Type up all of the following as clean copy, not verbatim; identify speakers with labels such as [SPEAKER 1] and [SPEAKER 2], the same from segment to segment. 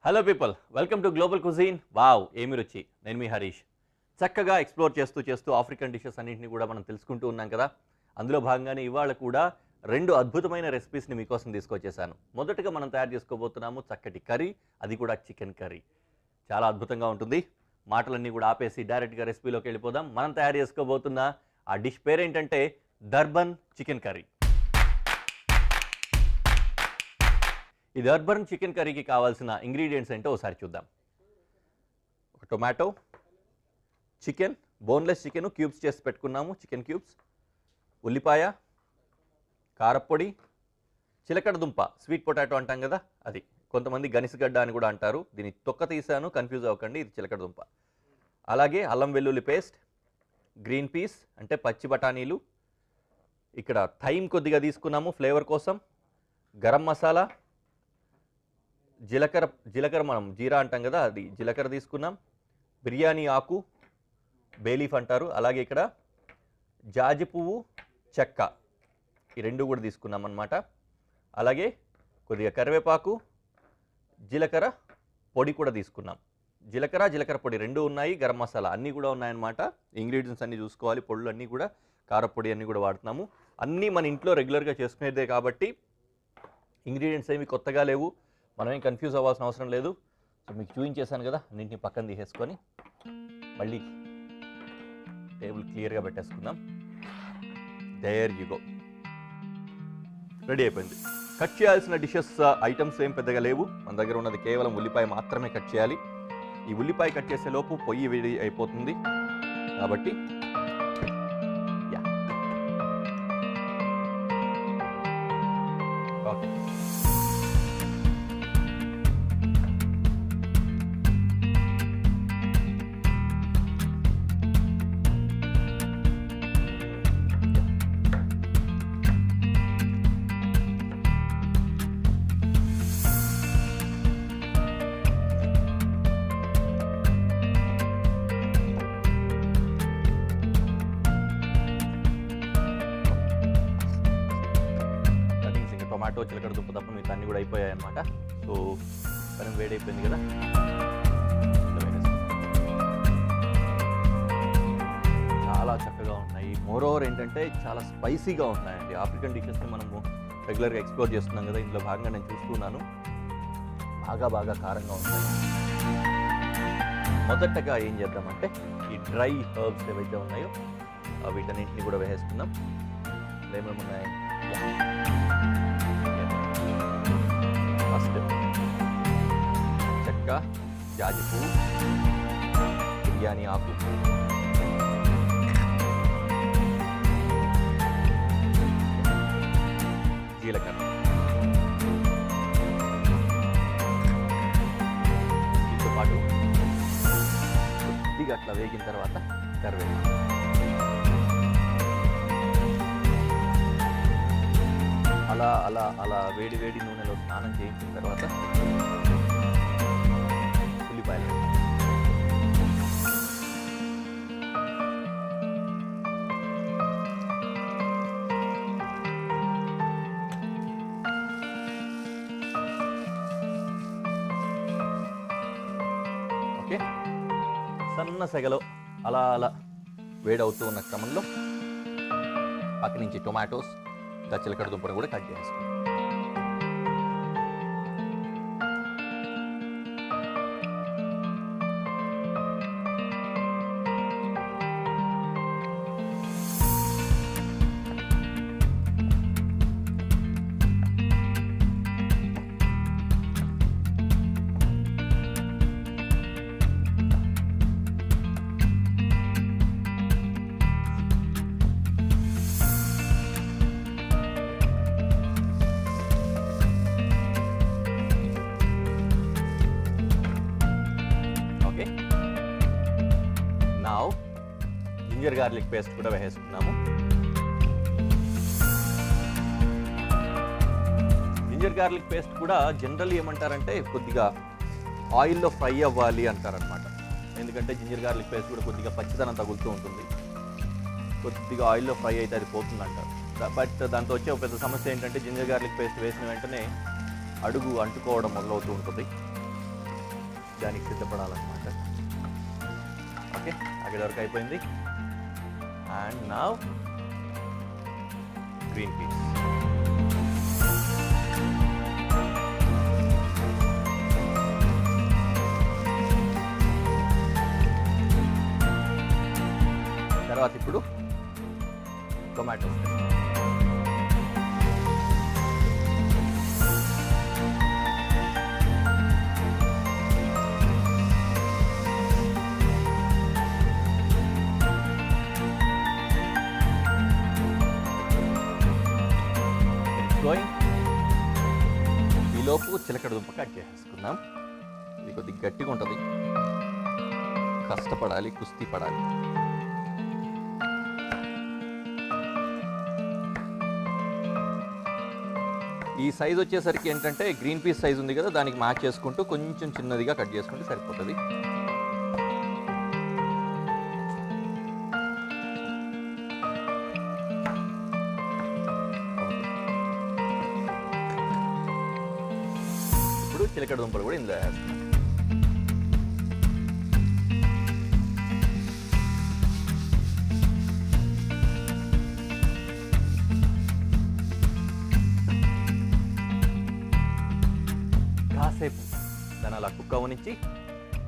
[SPEAKER 1] Hello people, welcome to global cuisine. Wow, ఏమి రుచి. నేను మీ హరీష్. చక్కగా ఎక్స్ప్లోర్ చేస్తూ ఆఫ్రికన్ డిషెస్ అన్నింటినీ కూడా మనం తెలుసుకుంటూ ఉన్నాం కదా. అందులో భాగంగానే ఇవాళ కూడా రెండు అద్భుతమైన రెసిపీస్ని మీకోసం తీసుకొచ్చేసాను. మొదటగా మనం తయారు చేసుకోబోతున్నాము చక్కటి కర్రీ, అది కూడా చికెన్ కర్రీ. చాలా అద్భుతంగా ఉంటుంది. మాటలన్నీ కూడా ఆపేసి డైరెక్ట్గా రెసిపీలోకి వెళ్ళిపోదాం. మనం తయారు చేసుకోబోతున్న ఆ డిష్ పేరేంటంటే దర్బన్ చికెన్ కర్రీ. ఈ దర్బన్ చికెన్ కర్రీకి కావాల్సిన ఇంగ్రీడియంట్స్ ఏంటో ఒకసారి చూద్దాం. ఒక tomato, chicken, boneless chicken cubes చేసి పెట్టుకున్నాము, చికెన్ క్యూబ్స్, ఉల్లిపాయ, కారపొడి, చిలకడ దుంప, స్వీట్ పొటాటో అంటాం కదా అది, కొంతమంది గనిసగడ్డ అని కూడా అంటారు. దీన్ని తొక్క తీసాను, కన్ఫ్యూజ్ అవ్వకండి, ఇది చిలకడ దుంప. అలాగే అల్లం వెల్లుల్లి పేస్ట్, గ్రీన్ పీస్ అంటే పచ్చి బఠానీలు, ఇక్కడ థైమ్ కొద్దిగా తీసుకున్నాము ఫ్లేవర్ కోసం, గరం మసాలా, జీలకర్ర మనం జీరా అంటాం కదా అది, జీలకర్ర తీసుకున్నాం, బిర్యానీ ఆకు, బేలీఫ్ అంటారు, అలాగే ఇక్కడ జాజి పువ్వు, చెక్క, ఈ రెండు కూడా తీసుకున్నాం అన్నమాట. అలాగే కొద్దిగా కరివేపాకు, జీలకర్ర పొడి కూడా తీసుకున్నాం. జీలకర్ర పొడి రెండు ఉన్నాయి, గరం మసాలా అన్నీ కూడా ఉన్నాయన్నమాట. ఇంగ్రీడియంట్స్ అన్నీ చూసుకోవాలి, పొడులు అన్నీ కూడా, కారపొడి అన్నీ కూడా వాడుతున్నాము. అన్నీ మన ఇంట్లో రెగ్యులర్గా చేసుకునేదే కాబట్టి ఇంగ్రీడియంట్స్ ఏమి కొత్తగా లేవు, మనమేం కన్ఫ్యూజ్ అవ్వాల్సిన అవసరం లేదు. సో మీకు చూపించేశాను కదా, అన్నింటినీ పక్కన తీసేసుకొని మళ్ళీ టేబుల్ క్లియర్గా పెట్టేసుకుందాం. దేర్ యు గో, రెడీ అయిపోయింది. కట్ చేయాల్సిన డిషెస్ ఐటమ్స్ ఏం పెద్దగా లేవు, మన దగ్గర ఉన్నది కేవలం ఉల్లిపాయ మాత్రమే కట్ చేయాలి. ఈ ఉల్లిపాయ కట్ చేసే లోపు పొయ్యి వేడి అయిపోతుంది కాబట్టి ఓకే. టొమాటో, చిలకడ దుంప తప్ప మిగతా అన్నీ కూడా అయిపోయాయి అన్నమాట. సో మనం వేడైపోయింది కదా, చాలా చక్కగా ఉన్నాయి. మోరోవర్ ఏంటంటే చాలా స్పైసీగా ఉన్నాయండి. ఆఫ్రికన్ డిషెస్ని మనము రెగ్యులర్గా ఎక్స్ప్లోర్ చేస్తున్నాం కదా, ఇందులో భాగంగా నేను చూస్తున్నాను బాగా కారంగా ఉన్నాయి. మొదటగా ఏం చేద్దామంటే ఈ డ్రై హర్బ్స్ ఏవైతే ఉన్నాయో వీటన్నింటినీ కూడా వేసేసుకుందాం. ఏమేమి ఉన్నాయి, ఫస్ట్ చెక్క, జాజి పువ్వు, బిర్యానీ ఆకు, జీలకర్ర, దీంతో పాటు కొద్దిగా అట్లా వేగిన తర్వాత కరివేపాకు. అలా వేడి నూనెలో స్నానం చేయించిన తర్వాత ఉల్లిపాయలు, ఓకే. సన్న సెగలో అలా వేడవుతూ ఉన్న క్రమంలో పక్క నుంచి టొమాటోస్, చిలకడ దుంపను కూడా కట్ చేసుకుంటాం. జింజర్ గార్లిక్ పేస్ట్ కూడా వేసుకున్నాము. జింజర్ గార్లిక్ పేస్ట్ కూడా జనరల్లీ ఏమంటారంటే కొద్దిగా ఆయిల్లో ఫ్రై అవ్వాలి అంటారనమాట. ఎందుకంటే జింజర్ గార్లిక్ పేస్ట్ కూడా కొద్దిగా పచ్చిదనం తగులుతూ ఉంటుంది, కొద్దిగా ఆయిల్లో ఫ్రై అయితే అది పోతుంది అంటారు. బట్ దాంతో వచ్చే ఒక పెద్ద సమస్య ఏంటంటే జింజర్ గార్లిక్ పేస్ట్ వేసిన వెంటనే అడుగు అంటుకోవడం మొదలవుతూ ఉంటుంది. దానికి సిద్ధపడాలన్నమాట. ఓకే, అక్కడి వరకు అయిపోయింది. And now green peas. తర్వాత ఇప్పుడు టొమాటోస్. ఈలోపు చిలకడ దుంప కట్ చేసేసుకుందాం. ఇది కొద్దిగా గట్టిగా ఉంటుంది, కష్టపడాలి, కుస్తీ పడాలి. ఈ సైజ్ వచ్చేసరికి ఏంటంటే గ్రీన్ పీస్ సైజ్ ఉంది కదా, దానికి మ్యాచ్ చేసుకుంటూ కొంచెం చిన్నదిగా కట్ చేసుకుంటే సరిపోతుంది. ఇప్పుడు చిలకడ దుంపలు కూడా ఇందులో వేస్తున్నాం. కాసేపు దాన్ని అలా కుక్ అవ్వనిచ్చి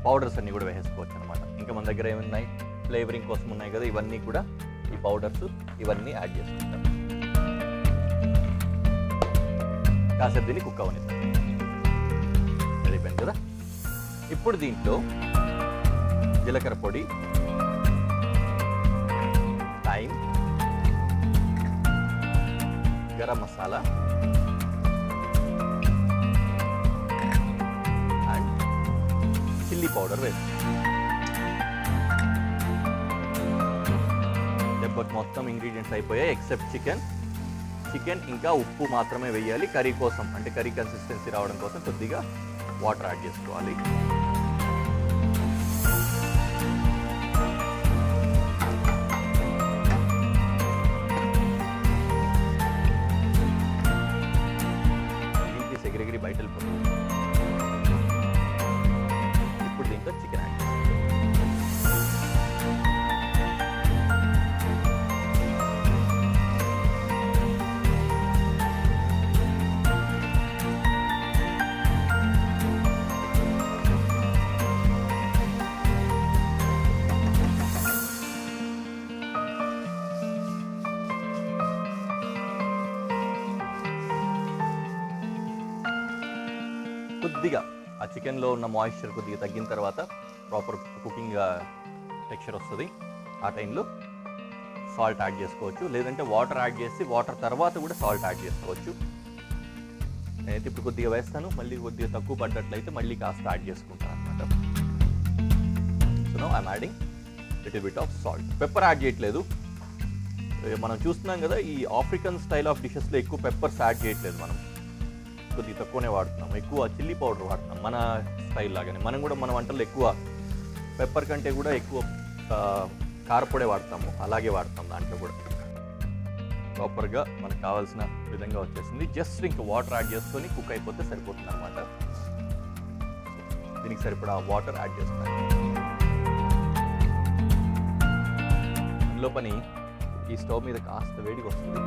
[SPEAKER 1] పౌడర్స్ అన్నీ కూడా వేసేసుకోవచ్చు అనమాట. ఇంకా మన దగ్గర ఏమున్నాయి, ఫ్లేవరింగ్ కోసం ఉన్నాయి కదా, ఇవన్నీ కూడా ఈ పౌడర్స్ ఇవన్నీ యాడ్ చేసుకుంటాం. కాసేపు దీన్ని కుక్ అవ్వనిస్తాం. అయిపోయింది కదా. ఇప్పుడు దీంట్లో జీలకర్ర పొడి, time, garam masala and chilli powder వేస్తాం. దెబ్బకి మొత్తం ఇంగ్రీడియంట్స్ అయిపోయాయి ఎక్సెప్ట్ చికెన్ ఇంకా ఉప్పు మాత్రమే వేయాలి కర్రీ కోసం. అంటే కర్రీ కన్సిస్టెన్సీ రావడం కోసం కొద్దిగా వాటర్ యాడ్ చేసుకోవాలి. దీనికి ఎగిరెగిరి బయట వెళ్ళిపోతుంది. ఇప్పుడు దీంట్లో చికెన్ యాడ్ చేసుకోవాలి. కొద్దిగా ఆ చికెన్లో ఉన్న మాయిశ్చర్ కొద్దిగా తగ్గిన తర్వాత ప్రాపర్ కుకింగ్ టెక్స్చర్ వస్తుంది. ఆ టైంలో సాల్ట్ యాడ్ చేసుకోవచ్చు, లేదంటే వాటర్ యాడ్ చేసి వాటర్ తర్వాత కూడా సాల్ట్ యాడ్ చేసుకోవచ్చు. నేనైతే ఇప్పుడు కొద్దిగా వేస్తాను, మళ్ళీ కొద్దిగా తక్కువ పడ్డట్లయితే మళ్ళీ కాస్త యాడ్ చేసుకుంటాను అనమాట. So now I'm adding little bit of salt. Pepper add చేయట్లేదు. మనం చూస్తున్నాం కదా, ఈ ఆఫ్రికన్ స్టైల్ ఆఫ్ డిషెస్లో ఎక్కువ పెప్పర్స్ యాడ్ చేయట్లేదు. మనం కొద్దిగా తక్కువనే వాడుతున్నాం, ఎక్కువ చిల్లీ పౌడర్ వాడుతున్నాం. మన స్టైల్ లాగానే మనం కూడా మన వంటల్లో ఎక్కువ పెప్పర్ కంటే కూడా ఎక్కువ కారపొడే వాడతాము, అలాగే వాడతాం. దాంట్లో కూడా ప్రాపర్గా మనకు కావాల్సిన విధంగా వచ్చేసింది. జస్ట్ ఇంకా వాటర్ యాడ్ చేసుకొని కుక్ అయిపోతే సరిపోతుంది అనమాట. దీనికి సరిపడా వాటర్ యాడ్ చేస్తున్నాను. అందులో పని ఈ స్టవ్ మీద కాస్త వేడిగా వస్తుంది,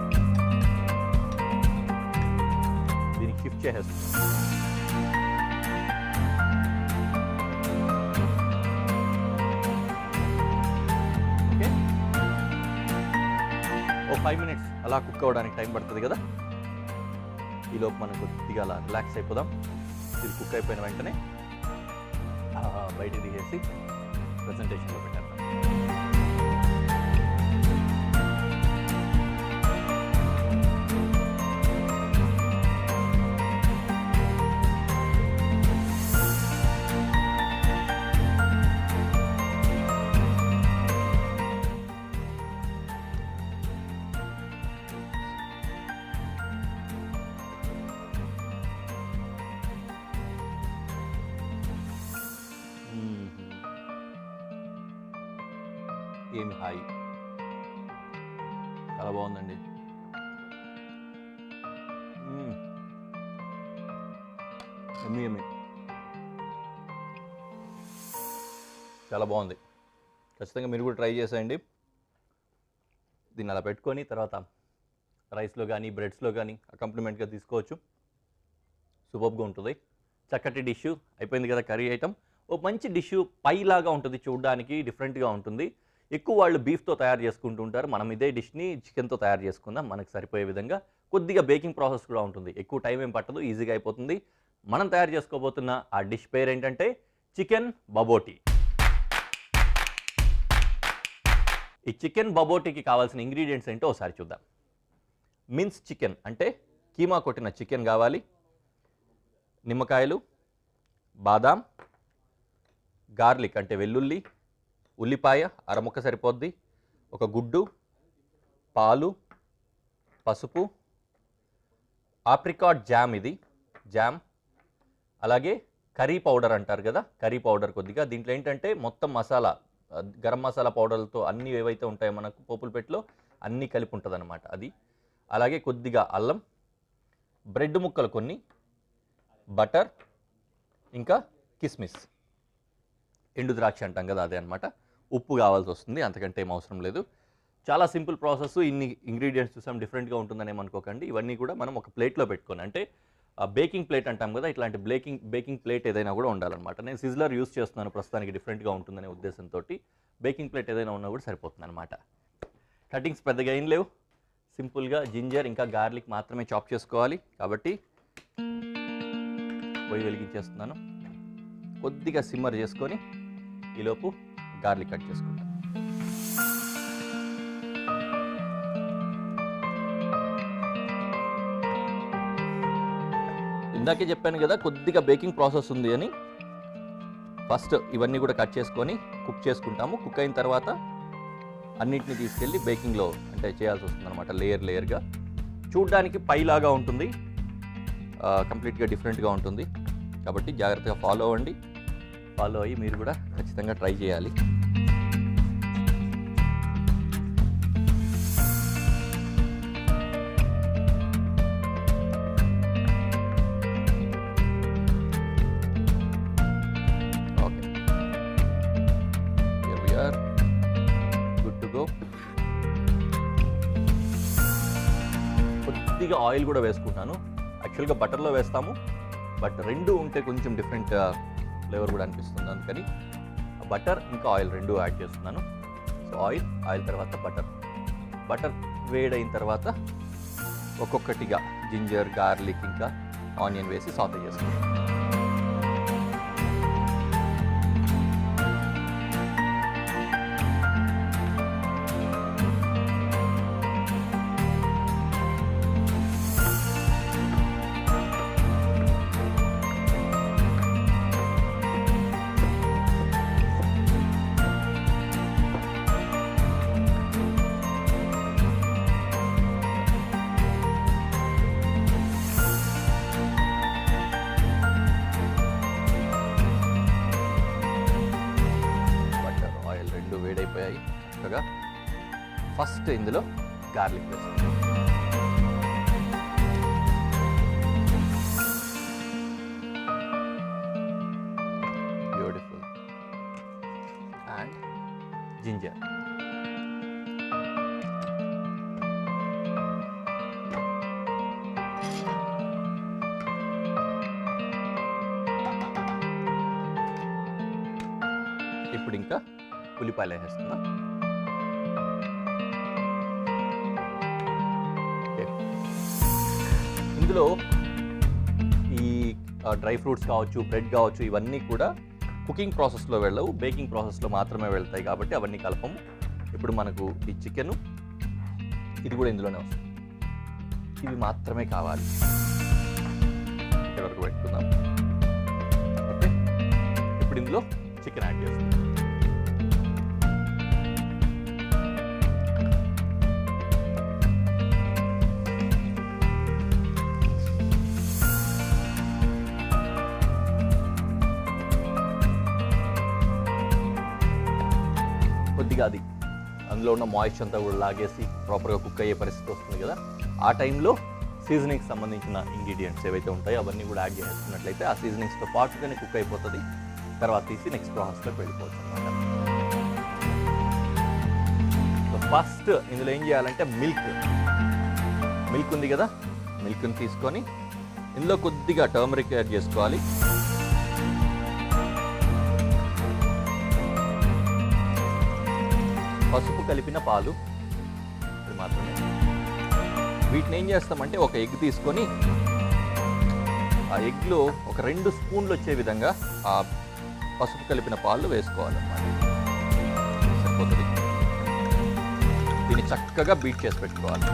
[SPEAKER 1] దీనికి షిఫ్ట్ చేసేస్తుంది. ఓకే, ఓ 5 minutes అలా కుక్ అవ్వడానికి టైం పడుతుంది కదా. ఈలోపు మనం కొద్దిగా అలా రిలాక్స్ అయిపోదాం. ఇది కుక్ అయిపోయిన వెంటనే బయటికి తీసేసి ప్రజెంటేషన్లో పెట్టేద్దాం. ఏమి హాయి, చాలా బాగుందండి. ఎమ్మి ఎమ్మి. చాలా బాగుంది. ఖచ్చితంగా మీరు కూడా ట్రై చేసేయండి. దీన్ని అలా పెట్టుకొని తర్వాత రైస్లో కానీ బ్రెడ్స్లో కానీ అకంప్లిమెంట్గా తీసుకోవచ్చు. సూపర్గా ఉంటుంది. చక్కటి డిష్ అయిపోయింది కదా కర్రీ ఐటమ్. ఓ మంచి డిష్ పై లాగా ఉంటుంది, చూడడానికి డిఫరెంట్గా ఉంటుంది. ఎక్కువ వాళ్ళు బీఫ్తో తయారు చేసుకుంటూ ఉంటారు. మనం ఇదే డిష్ని చికెన్తో తయారు చేసుకుందాం మనకు సరిపోయే విధంగా. కొద్దిగా బేకింగ్ ప్రాసెస్ కూడా ఉంటుంది, ఎక్కువ టైం ఏం పట్టదు, ఈజీగా అయిపోతుంది. మనం తయారు చేసుకోబోతున్న ఆ డిష్ పేరు ఏంటంటే చికెన్ బబోటి. ఈ చికెన్ బబోటికి కావాల్సిన ఇంగ్రీడియంట్స్ ఏంటో ఒకసారి చూద్దాం. మిన్స్ చికెన్ అంటే కీమా కొట్టిన చికెన్ కావాలి, నిమ్మకాయలు, బాదాం, గార్లిక్ అంటే వెల్లుల్లి, ఉల్లిపాయ అరముక్క సరిపోద్ది, ఒక గుడ్డు, పాలు, పసుపు, ఆప్రికాట్ జామ్, ఇది జామ్, అలాగే కర్రీ పౌడర్ అంటారు కదా, కర్రీ పౌడర్ కొద్దిగా. దీంట్లో ఏంటంటే మొత్తం మసాలా, గరం మసాలా పౌడర్లతో అన్నీ ఏవైతే ఉంటాయో మనకు పోపుల పెట్టులో అన్నీ కలిపి ఉంటుంది అనమాట అది. అలాగే కొద్దిగా అల్లం, బ్రెడ్ ముక్కలు కొన్ని, బటర్, ఇంకా కిస్మిస్, ఎండు ద్రాక్ష అంటాం కదా అదే అనమాట. ఉప్పు కావాల్సి వస్తుంది, అంతకంటే ఏం అవసరం లేదు. చాలా సింపుల్ ప్రాసెస్. ఇన్ని ఇంగ్రీడియంట్స్ చూసాం, డిఫరెంట్గా ఉంటుందని ఏమనుకోకండి. ఇవన్నీ కూడా మనం ఒక ప్లేట్లో పెట్టుకొని, అంటే బేకింగ్ ప్లేట్ అంటాం కదా, ఇట్లాంటి బేకింగ్ ప్లేట్ ఏదైనా కూడా ఉండాలన్నమాట. నేను సిజ్లర్ యూస్ చేస్తున్నాను ప్రస్తుతానికి, డిఫరెంట్గా ఉంటుందనే ఉద్దేశంతో. బేకింగ్ ప్లేట్ ఏదైనా ఉన్నా కూడా సరిపోతుంది అనమాట. కటింగ్స్ పెద్దగా ఏం లేవు, సింపుల్గా జింజర్ ఇంకా గార్లిక్ మాత్రమే చాప్ చేసుకోవాలి. కాబట్టి పొయ్యి వెలిగించేస్తున్నాను. కొద్దిగా సిమ్మర్ చేసుకొని ఈలోపు గార్లిక్ కట్ చేసుకుంటాను. ఇందాకే చెప్పాను కదా కొద్దిగా బేకింగ్ ప్రాసెస్ ఉంది అని. ఫస్ట్ ఇవన్నీ కూడా కట్ చేసుకొని కుక్ చేసుకుంటాము. కుక్ అయిన తర్వాత అన్నింటినీ తీసుకెళ్ళి బేకింగ్లో అంటే చేయాల్సి వస్తుంది అనమాట, లేయర్గా. చూడ్డానికి పైలాగా ఉంటుంది, కంప్లీట్గా డిఫరెంట్గా ఉంటుంది. కాబట్టి జాగ్రత్తగా ఫాలో అవ్వండి. ఫాలో అయ్యి మీరు కూడా ఖచ్చితంగా ట్రై చేయాలి. Okay, here we are good to go. కొద్దిగా ఆయిల్ కూడా వేసుకుంటాను. యాక్చువల్గా బటర్లో వేస్తాము, బట్ రెండు ఉంటే కొంచెం డిఫరెంట్ ఫ్లేవర్ కూడా అనిపిస్తుంది. అందుకని బటర్ ఇంకా ఆయిల్ రెండు యాడ్ చేస్తున్నాను. సో ఆయిల్ తర్వాత బటర్ వేడైన తర్వాత ఒక్కొక్కటిగా జింజర్, గార్లిక్ ఇంకా ఆనియన్ వేసి సాటే చేసుకుంటాను. వేడైపోయాయి చక్కగా. ఫస్ట్ ఇందులో గార్లిక్ వేస్తాం. బ్యూటిఫుల్. And ginger. ఇప్పుడు ఇంకా ఉల్లిపాయలు వేసేస్తున్నా. ఇందులో ఈ డ్రై ఫ్రూట్స్ కావచ్చు, బ్రెడ్ కావచ్చు, ఇవన్నీ కూడా కుకింగ్ ప్రాసెస్లో వెళ్ళవు, బేకింగ్ ప్రాసెస్లో మాత్రమే వెళ్తాయి. కాబట్టి అవన్నీ కలపము. ఇప్పుడు మనకు ఈ చికెను ఇది కూడా ఇందులోనే వస్తుంది. ఇవి మాత్రమే కావాలి. ఇక్కడ వరకు పెట్టుకుందాం. ఓకే, ఇప్పుడు ఇందులో చికెన్ యాడ్ చేస్తాం. కొద్దిగా అది అందులో ఉన్న మాయిశ్చర్ అంతా కూడా లాగేసి ప్రాపర్గా కుక్ అయ్యే పరిస్థితి వస్తుంది కదా, ఆ టైంలో సీజనింగ్కి సంబంధించిన ఇంగ్రీడియంట్స్ ఏవైతే ఉంటాయో అవన్నీ కూడా యాడ్ చేసుకున్నట్లయితే ఆ సీజనింగ్స్తో పాటుగానే కుక్ అయిపోతుంది. తర్వాత తీసి నెక్స్ట్ ప్రాసెస్లోకి వెళ్ళిపోవచ్చు అనమాట. సో ఫస్ట్ ఇందులో ఏం చేయాలంటే మిల్క్ ఉంది కదా, మిల్క్ని తీసుకొని ఇందులో కొద్దిగా టర్మరిక్ యాడ్ చేసుకోవాలి. పసుపు కలిపిన పాలు ఇది మాత్రమే. వీటిని ఏం చేస్తామంటే ఒక ఎగ్ తీసుకొని ఆ ఎగ్లో ఒక 2 స్పూన్లు వచ్చే విధంగా ఆ పసుపు కలిపిన పాలు వేసుకోవాలన్నమాట. సరిపోతుంది. దీన్ని చక్కగా బీట్ చేసి పెట్టుకోవాలి.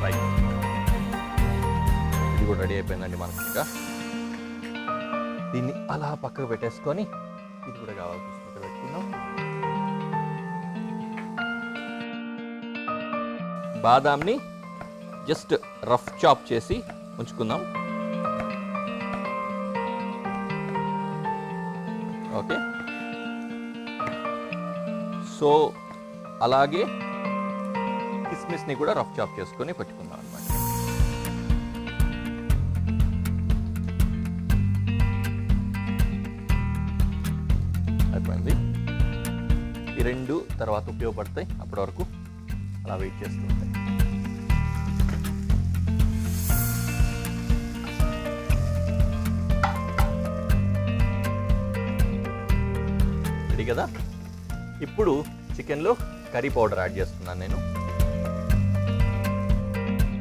[SPEAKER 1] రైట్, ఇది కూడా రెడీ అయిపోయిందండి మనకి. ఇంకా దీన్ని అలా పక్కకు పెట్టేసుకొని ఇది కూడా కావాలి పక్కన పెట్టుకుందాం. బాదాంని జస్ట్ రఫ్ చాప్ చేసి ఉంచుకుందాం. ఓకే, సో అలాగే కిస్మిస్ని కూడా రఫ్ చాప్ చేసుకొని పెట్టుకుందాం అన్నమాట. అయిపోయింది. ఈ 2 తర్వాత ఉపయోగపడతాయి. అప్పటి వరకు అలా వెయిట్ చేస్తూ ఉంటాయి. రెడీ కదా. ఇప్పుడు చికెన్లో కర్రీ పౌడర్ యాడ్ చేస్తున్నాను నేను.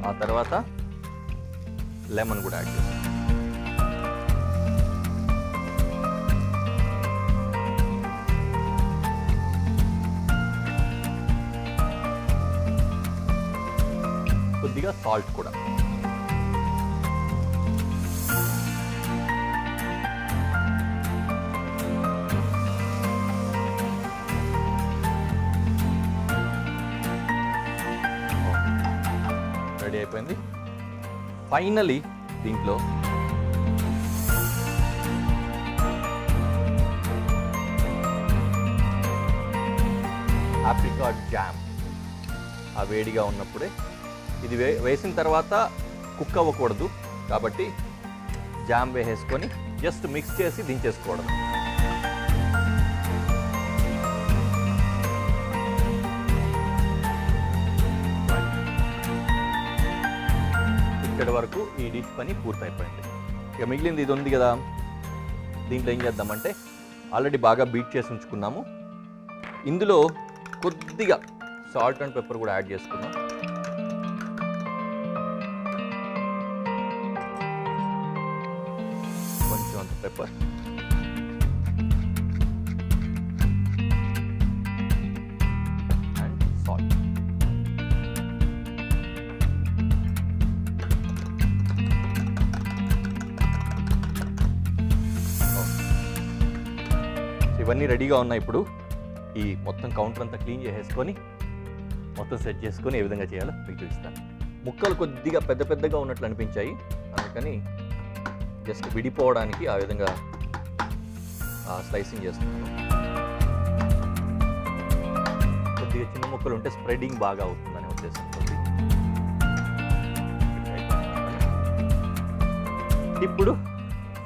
[SPEAKER 1] ఆ తర్వాత లెమన్ కూడా యాడ్ చేస్తాను. కొద్దిగా సాల్ట్ కూడా. రెడీ అయిపోయింది. ఫైనలీ దీంట్లో ఆప్రికాట్ జామ్ ఆ వేడిగా ఉన్నప్పుడే ఇది వేసిన తర్వాత కుక్ అవ్వకూడదు కాబట్టి జామ్ వేసేసుకొని జస్ట్ మిక్స్ చేసి దించేసుకోవడం. ఇక్కడ వరకు ఈ డిష్ పని పూర్తయిపోయింది. ఇక మిగిలింది ఇది ఉంది కదా, దీంట్లో ఏం చేద్దామంటే ఆల్రెడీ బాగా బీట్ చేసి ఉంచుకున్నాము. ఇందులో కొద్దిగా సాల్ట్ అండ్ పెప్పర్ కూడా యాడ్ చేసుకున్నాం. కొంచెం అంత పెప్పర్, అండ్ సాల్ట్. ఇవన్నీ రెడీగా ఉన్నాయి. ఇప్పుడు ఈ మొత్తం కౌంటర్ అంతా క్లీన్ చేసేసుకొని మొత్తం సెట్ చేసుకొని ఏ విధంగా చేయాలో మీకు చూపిస్తాను. ముక్కలు కొద్దిగా పెద్ద పెద్దగా ఉన్నట్లు అనిపించాయి, అందుకని జస్ట్ విడిపోవడానికి ఆ విధంగా స్లైసింగ్ చేస్తున్నాను. కొద్దిగా చిన్న ముక్కలు ఉంటే స్ప్రెడింగ్ బాగా అవుతుందని ఉద్దేశంతో. ఇప్పుడు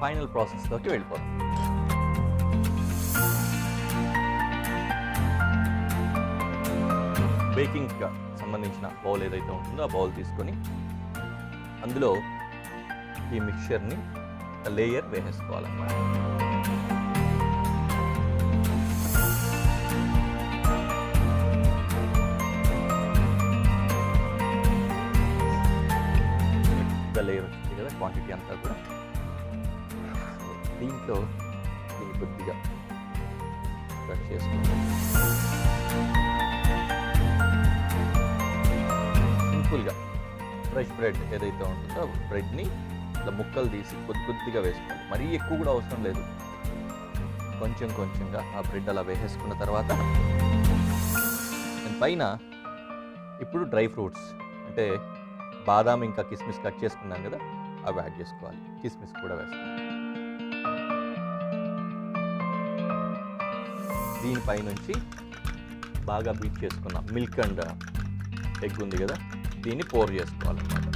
[SPEAKER 1] ఫైనల్ ప్రాసెస్లోకి వెళ్ళిపోతాం. బేకింగ్కి సంబంధించిన బౌల్ ఏదైతే ఉంటుందో ఆ బౌల్ తీసుకొని అందులో ఈ మిక్చర్ని లేయర్ వేసేసుకోవాలన్నమాట. లేయర్ వచ్చింది కదా, క్వాంటిటీ అంతా కూడా దీంట్లో దీన్ని కొద్దిగా కట్ చేసుకోవాలి. సింపుల్గా ఫ్రెష్ బ్రెడ్ ఏదైతే ఉంటుందో బ్రెడ్ని ఇట్లా ముక్కలు తీసి కొద్దిగా వేసుకోవాలి. మరీ ఎక్కువ కూడా అవసరం లేదు, కొంచెం కొంచెంగా ఆ బ్రెడ్ అలా వేసేసుకున్న తర్వాత పైన ఇప్పుడు డ్రై ఫ్రూట్స్ అంటే బాదాం ఇంకా కిస్మిస్ కట్ చేసుకున్నాం కదా, అవి యాడ్ చేసుకోవాలి. కిస్మిస్ కూడా వేసుకోవాలి. దీనిపై నుంచి బాగా బీట్ చేసుకున్న మిల్క్ అండ్ ఎగ్ ఉంది కదా, దీన్ని పోర్ చేసుకోవాలన్నమాట.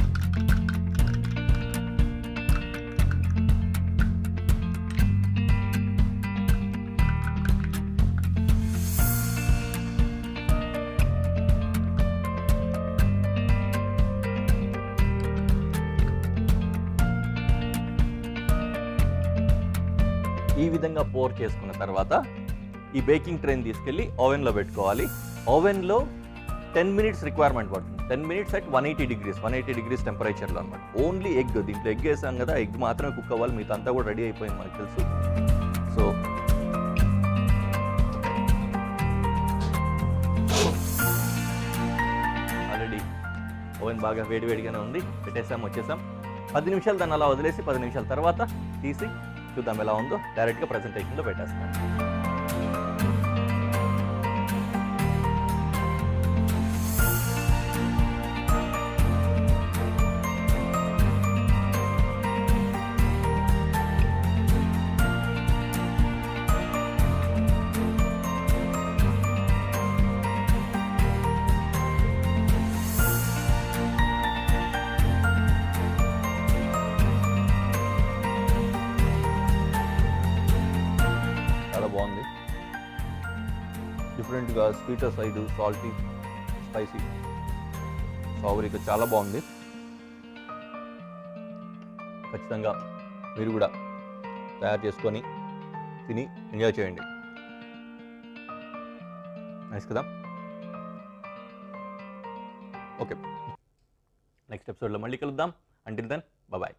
[SPEAKER 1] విధంగా పోర్ చేసుకున్న తర్వాత ఈ బేకింగ్ ట్రైన్ తీసుకెళ్ళి ఓవెన్లో పెట్టుకోవాలి. ఓవెన్లో 10 మినిట్స్ రిక్వైర్మెంట్ పడుతుంది. 10 మినిట్స్ అట్ 180 డిగ్రీస్ టెంపరేచర్లో అనమాట. ఓన్లీ ఎగ్, దీంట్లో ఎగ్ వేసాం కదా, ఎగ్ మాత్రమే కుక్ అవ్వాలి, మిగతా అంతా కూడా రెడీ అయిపోయింది మనకు తెలుసు. సో ఆల్రెడీ ఓవెన్ బాగా వేడివేడిగానే ఉంది, పెట్టేసాం, వచ్చేసాం. 10 నిమిషాలు దాన్ని అలా వదిలేసి 10 నిమిషాల తర్వాత తీసి చూద్దాం ఎలా ఉందో. డైరెక్ట్గా ప్రజెంటేషన్లో పెట్టేస్తాం. చాలా బాగుంది, డిఫరెంట్గా స్వీట్ సైడ్, సాల్టీ, స్పైసీ, స్ట్రాబెరీగా చాలా బాగుంది. ఖచ్చితంగా మీరు కూడా తయారు చేసుకొని తిని ఎంజాయ్ చేయండి. నైస్ కదా. ఓకే, నెక్స్ట్ ఎపిసోడ్లో మళ్ళీ కలుద్దాం. Until then bye.